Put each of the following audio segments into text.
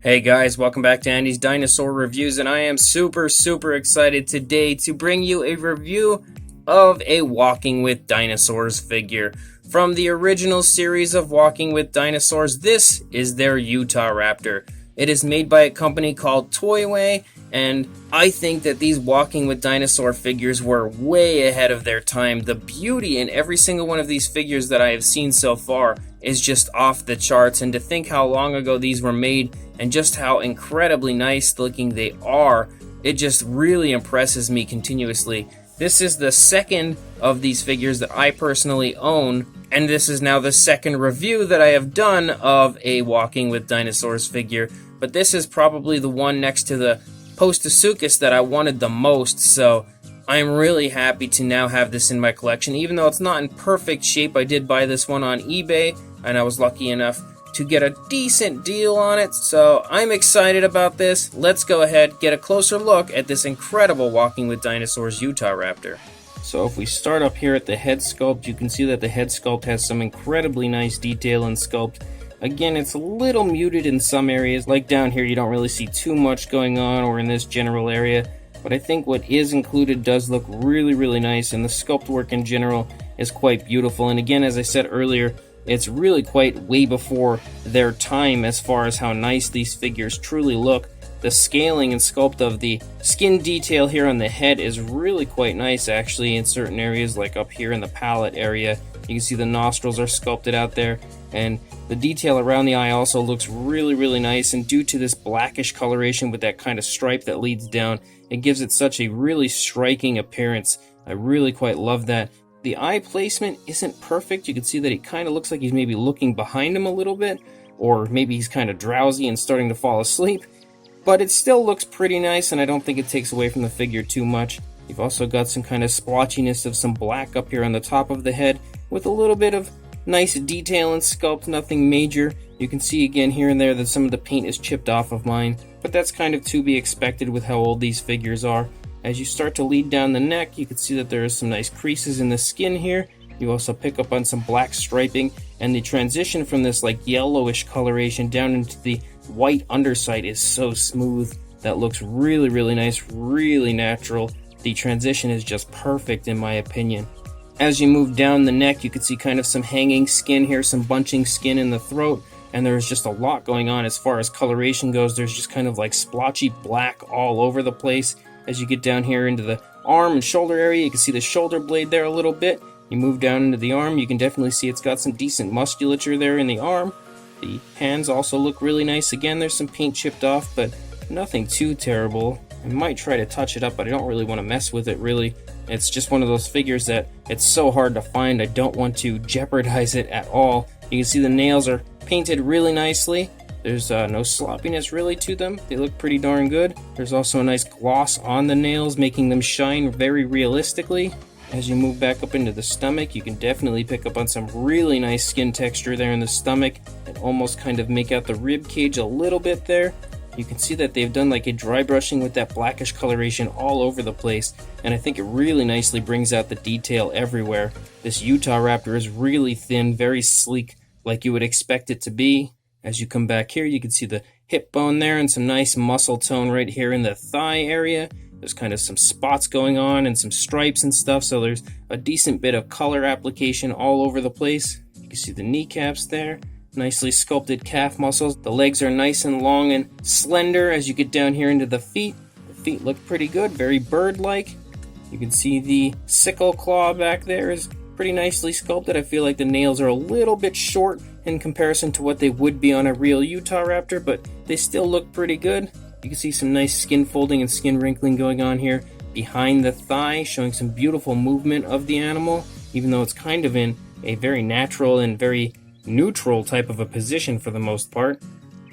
Hey guys, welcome back to Andy's Dinosaur Reviews, and I am super excited today to bring you a review of a Walking with Dinosaurs figure. From the original series of Walking with Dinosaurs, this is their Utahraptor. It is made by a company called Toyway, and I think that these Walking with Dinosaur figures were way ahead of their time. The beauty in every single one of these figures that I have seen so far is just off the charts, and to think how long ago these were made and just how incredibly nice looking they are, it just really impresses me continuously. This is the second of these figures that I personally own, and this is now the second review that I have done of a Walking with Dinosaurs figure, but this is probably the one next to the Postosuchus that I wanted the most, so I'm really happy to now have this in my collection. Even though it's not in perfect shape, I did buy this one on eBay, and I was lucky enough to get a decent deal on it, so I'm excited about this. Let's go ahead, get a closer look at this incredible Walking with Dinosaurs Utahraptor. So if we start up here at the head sculpt, you can see that the head sculpt has some incredibly nice detail and sculpt. Again, it's a little muted in some areas, like down here you don't really see too much going on, or in this general area, but I think what is included does look really nice, and the sculpt work in general is quite beautiful. And again, as I said earlier, it's really quite way before their time as far as how nice these figures truly look. The scaling and sculpt of the skin detail here on the head is really quite nice actually in certain areas, like up here in the palate area. You can see the nostrils are sculpted out there, and the detail around the eye also looks really nice, and due to this blackish coloration with that kind of stripe that leads down, it gives it such a really striking appearance. I really quite love that. The eye placement isn't perfect. You can see that he kind of looks like he's maybe looking behind him a little bit, or maybe he's kind of drowsy and starting to fall asleep, but it still looks pretty nice, and I don't think it takes away from the figure too much. You've also got some kind of splotchiness of some black up here on the top of the head with a little bit of nice detail and sculpt, nothing major. You can see again here and there that some of the paint is chipped off of mine, but that's kind of to be expected with how old these figures are. As you start to lead down the neck, you can see that there are some nice creases in the skin here. You also pick up on some black striping, and the transition from this like yellowish coloration down into the white underside is so smooth. That looks really nice, really natural. The transition is just perfect in my opinion. As you move down the neck, you can see kind of some hanging skin here, some bunching skin in the throat, and there's just a lot going on as far as coloration goes. There's just kind of like splotchy black all over the place. As you get down here into the arm and shoulder area, you can see the shoulder blade there a little bit. You move down into the arm, you can definitely see it's got some decent musculature there in the arm. The hands also look really nice. Again, there's some paint chipped off, but nothing too terrible. I might try to touch it up, but I don't really want to mess with it really. It's just one of those figures that it's so hard to find. I don't want to jeopardize it at all. You can see the nails are painted really nicely. There's no sloppiness really to them. They look pretty darn good. There's also a nice gloss on the nails, making them shine very realistically. As you move back up into the stomach, you can definitely pick up on some really nice skin texture there in the stomach and almost kind of make out the rib cage a little bit there. You can see that they've done like a dry brushing with that blackish coloration all over the place, and I think it really nicely brings out the detail everywhere. This Utahraptor is really thin, very sleek, like you would expect it to be. As you come back here, you can see the hip bone there and some nice muscle tone right here in the thigh area. There's kind of some spots going on and some stripes and stuff, so there's a decent bit of color application all over the place. You can see the kneecaps there. Nicely sculpted calf muscles. The legs are nice and long and slender. As you get down here into the feet look pretty good, very bird-like. You can see the sickle claw back there is pretty nicely sculpted. I feel like the nails are a little bit short in comparison to what they would be on a real Utahraptor, but they still look pretty good. You can see some nice skin folding and skin wrinkling going on here behind the thigh, showing some beautiful movement of the animal, even though it's kind of in a very natural and very neutral type of a position for the most part.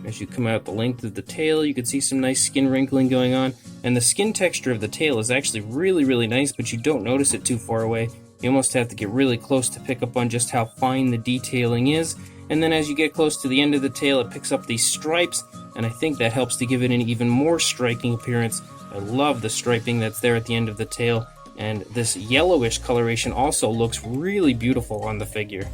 As you come out the length of the tail, you can see some nice skin wrinkling going on, and the skin texture of the tail is actually really nice, but you don't notice it too far away. You almost have to get really close to pick up on just how fine the detailing is. And then as you get close to the end of the tail, it picks up these stripes, and I think that helps to give it an even more striking appearance. I love the striping that's there at the end of the tail, and this yellowish coloration also looks really beautiful on the figure.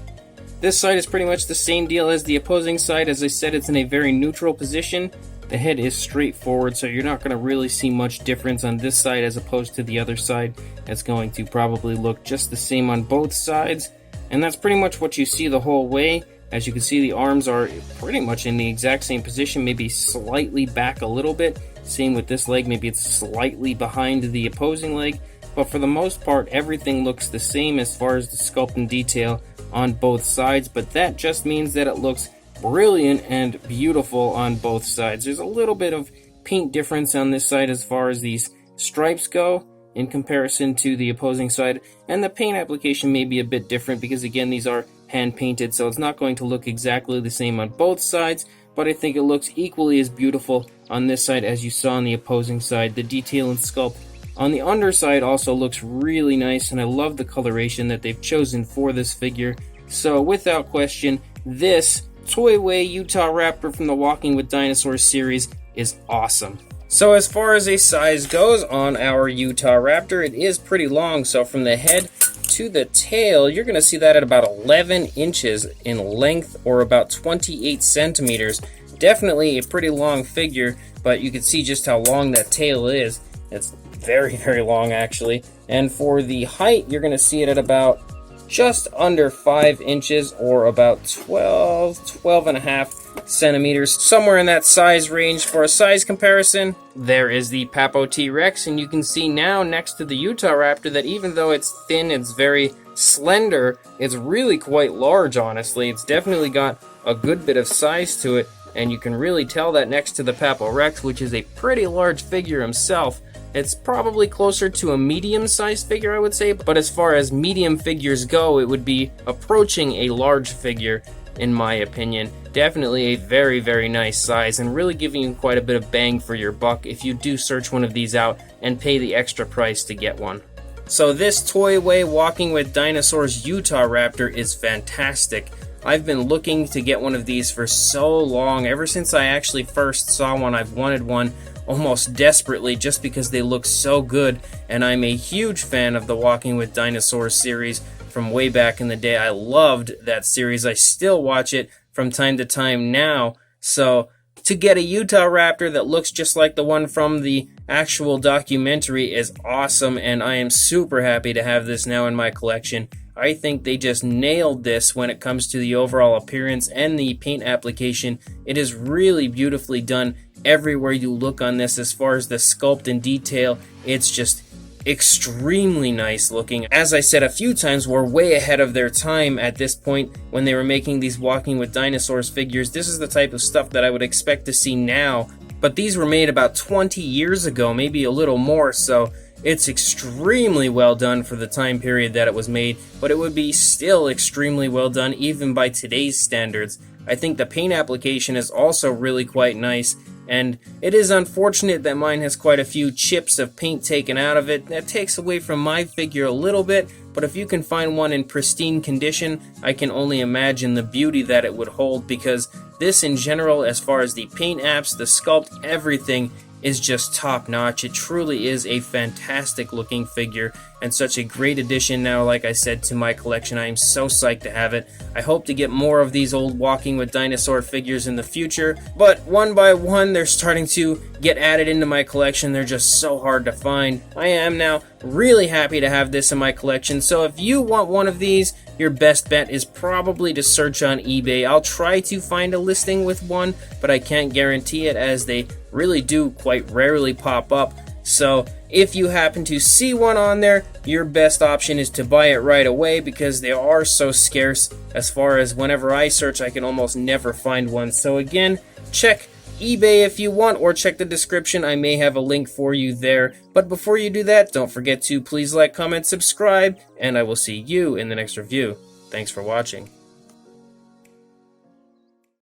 This side is pretty much the same deal as the opposing side. As I said, it's in a very neutral position. The head is straightforward, so you're not going to really see much difference on this side as opposed to the other side. It's going to probably look just the same on both sides, and that's pretty much what you see the whole way. As you can see, the arms are pretty much in the exact same position, maybe slightly back a little bit. Same with this leg, maybe it's slightly behind the opposing leg, but for the most part, everything looks the same as far as the sculpt and detail on both sides, but that just means that it looks brilliant and beautiful on both sides. There's a little bit of paint difference on this side as far as these stripes go in comparison to the opposing side, and the paint application may be a bit different because again these are hand painted, so it's not going to look exactly the same on both sides, but I think it looks equally as beautiful on this side as you saw on the opposing side. The detail and sculpt on the underside also looks really nice, and I love the coloration that they've chosen for this figure. So without question, this Toyway Utahraptor from the Walking with Dinosaurs series is awesome. So as far as a size goes on our Utahraptor, it is pretty long. So from the head to the tail, you're going to see that at about 11 inches in length, or about 28 centimeters. Definitely a pretty long figure, but you can see just how long that tail is. It's very, very long actually. And for the height, you're going to see it at about just under 5 inches, or about 12 and a half centimeters, somewhere in that size range. For a size comparison, there is the Papo T-Rex, and you can see now next to the Utahraptor that even though it's thin, it's very slender, it's really quite large, honestly. It's definitely got a good bit of size to it, and you can really tell that next to the Papo Rex, which is a pretty large figure himself. It's probably closer to a medium-sized figure, I would say, but as far as medium figures go, it would be approaching a large figure, in my opinion. Definitely a very, very nice size, and really giving you quite a bit of bang for your buck if you do search one of these out and pay the extra price to get one. So this Toyway Walking with Dinosaurs Utahraptor is fantastic. I've been looking to get one of these for so long. Ever since I actually first saw one, I've wanted one almost desperately just because they look so good, and I'm a huge fan of the Walking with Dinosaurs series from way back in the day. I loved that series. I still watch it from time to time now, so to get a Utahraptor that looks just like the one from the actual documentary is awesome, and I am super happy to have this now in my collection. I think they just nailed this when it comes to the overall appearance and the paint application. It is really beautifully done everywhere you look on this. As far as the sculpt and detail, it's just extremely nice looking. As I said a few times, we're way ahead of their time at this point when they were making these Walking with Dinosaurs figures. This is the type of stuff that I would expect to see now, but these were made about 20 years ago, maybe a little more, so it's extremely well done for the time period that it was made, but it would be still extremely well done even by today's standards. I think the paint application is also really quite nice, and it is unfortunate that mine has quite a few chips of paint taken out of it. That takes away from my figure a little bit, but if you can find one in pristine condition, I can only imagine the beauty that it would hold, because this in general, as far as the paint apps, the sculpt, everything is just top notch. It truly is a fantastic looking figure and such a great addition now, like I said, to my collection. I am so psyched to have it. I hope to get more of these old Walking with Dinosaur figures in the future, but one by one they're starting to get added into my collection. They're just so hard to find. I am now really happy to have this in my collection, so if you want one of these, your best bet is probably to search on eBay. I'll try to find a listing with one, but I can't guarantee it, as they really do quite rarely pop up. So if you happen to see one on there, your best option is to buy it right away, because they are so scarce. As far as whenever I search, I can almost never find one. So again, check eBay if you want, or check the description. I may have a link for you there. But before you do that, don't forget to please like, comment, subscribe, and I will see you in the next review. Thanks for watching.